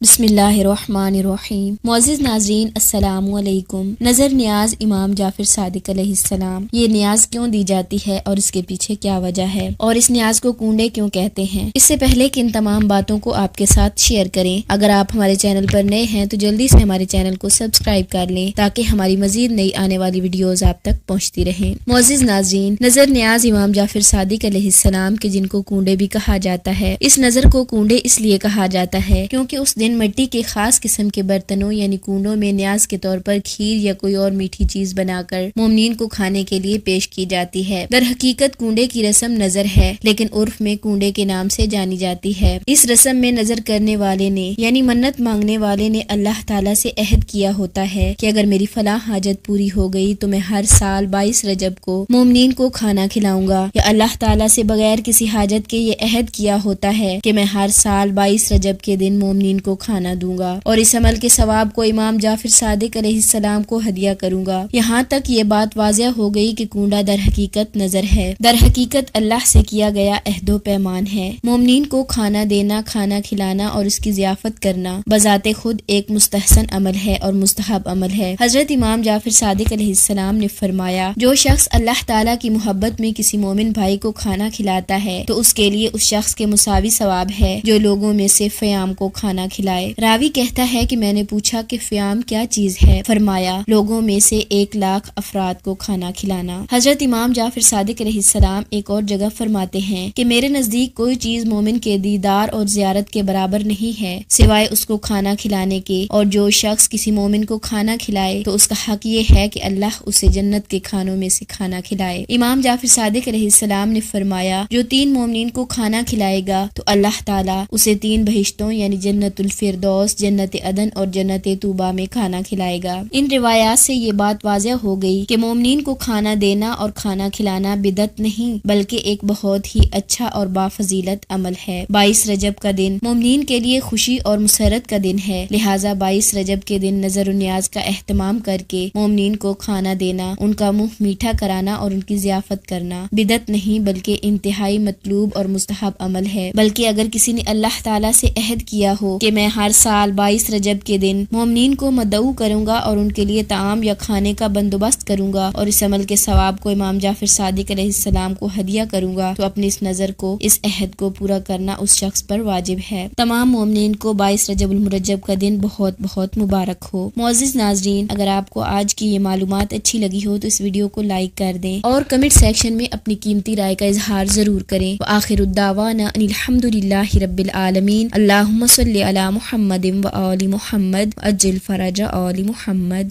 بسم اللہ الرحمن الرحیم۔ معزز ناظرین السلام علیکم۔ نظر نیاز امام جعفر صادق علیہ السلام، یہ نیاز کیوں دی جاتی ہے اور اس کے پیچھے کیا وجہ ہے، اور اس نیاز کو کنڈے کیوں کہتے ہیں؟ اس سے پہلے کہ ان تمام باتوں کو آپ کے ساتھ شیئر کریں، اگر آپ ہمارے چینل پر نئے ہیں تو جلدی سے ہمارے چینل کو سبسکرائب کر لیں تاکہ ہماری مزید نئی آنے والی ویڈیوز آپ تک پہنچتی رہیں۔ معزز ناظرین، نظر نیاز امام جعفر صادق علیہ السلام کے جن کو کنڈے بھی کہا جاتا ہے، اس نظر کو کنڈے اس لیے کہا جاتا ہے کیونکہ اس دن مٹی کے خاص قسم کے برتنوں یعنی کنڈوں میں نیاز کے طور پر کھیر یا کوئی اور میٹھی چیز بنا کر مومنین کو کھانے کے لیے پیش کی جاتی ہے۔ در حقیقت کنڈے کی رسم نظر ہے، لیکن عرف میں کنڈے کے نام سے جانی جاتی ہے۔ اس رسم میں نظر کرنے والے نے یعنی منت مانگنے والے نے اللہ تعالیٰ سے عہد کیا ہوتا ہے کہ اگر میری فلاں حاجت پوری ہو گئی تو میں ہر سال 22 رجب کو مومنین کو کھانا کھلاؤں گا، یا اللہ تعالیٰ سے بغیر کسی حاجت کے یہ عہد کیا ہوتا ہے کہ میں ہر سال 22 رجب کے دن مومنین کو کھانا دوں گا اور اس عمل کے ثواب کو امام جعفر صادق علیہ السلام کو ہدیہ کروں گا۔ یہاں تک یہ بات واضح ہو گئی کہ کنڈا در حقیقت نظر ہے، در حقیقت اللہ سے کیا گیا عہد و پیمان ہے۔ مومنین کو کھانا دینا، کھانا کھلانا اور اس کی ضیافت کرنا بذات خود ایک مستحسن عمل ہے اور مستحب عمل ہے۔ حضرت امام جعفر صادق علیہ السلام نے فرمایا، جو شخص اللہ تعالیٰ کی محبت میں کسی مومن بھائی کو کھانا کھلاتا ہے تو اس کے لیے اس شخص کے مساوی ثواب ہے جو لوگوں میں سے فیام کو کھانا کھلائے۔ راوی کہتا ہے کہ میں نے پوچھا کہ فیام کیا چیز ہے؟ فرمایا، لوگوں میں سے 1,00,000 افراد کو کھانا کھلانا۔ حضرت امام جعفر صادق علیہ السلام ایک اور جگہ فرماتے ہیں کہ میرے نزدیک کوئی چیز مومن کے دیدار اور زیارت کے برابر نہیں ہے سوائے اس کو کھانا کھلانے کے، اور جو شخص کسی مومن کو کھانا کھلائے تو اس کا حق یہ ہے کہ اللہ اسے جنت کے کھانوں میں سے کھانا کھلائے۔ امام جعفر صادق علیہ السلام نے فرمایا، جو 3 مومنین کو کھانا کھلائے گا تو اللہ تعالیٰ اسے 3 بہشتوں یعنی جنت الفردوس، جنت عدن اور جنت طوبہ میں کھانا کھلائے گا۔ ان روایات سے یہ بات واضح ہو گئی کہ مومنین کو کھانا دینا اور کھانا کھلانا بدعت نہیں بلکہ ایک بہت ہی اچھا اور بافضیلت عمل ہے۔ 22 رجب کا دن مومنین کے لیے خوشی اور مسرت کا دن ہے، لہٰذا 22 رجب کے دن نظر و نیاز کا اہتمام کر کے مومنین کو کھانا دینا، ان کا منہ میٹھا کرانا اور ان کی ضیافت کرنا بدعت نہیں بلکہ انتہائی مطلوب اور مستحب عمل ہے۔ بلکہ اگر کسی نے اللہ تعالیٰ سے عہد کیا ہو کہ میں ہر سال 22 رجب کے دن مومنین کو مدعو کروں گا اور ان کے لیے طعام یا کھانے کا بندوبست کروں گا اور اس عمل کے ثواب کو امام جعفر صادق علیہ السلام کو ہدیہ کروں گا، تو اپنی اس نظر کو، اس عہد کو پورا کرنا اس شخص پر واجب ہے۔ تمام مومنین کو 22 رجب المرجب کا دن بہت بہت مبارک ہو۔ معزز ناظرین، اگر آپ کو آج کی یہ معلومات اچھی لگی ہو تو اس ویڈیو کو لائک کر دیں اور کمنٹ سیکشن میں اپنی قیمتی رائے کا اظہار ضرور کریں۔ وآخر الدعوانا ان الحمد للہ رب العالمین۔ اللہم صلی علی محمد و آل محمد، عجل فرج آل محمد۔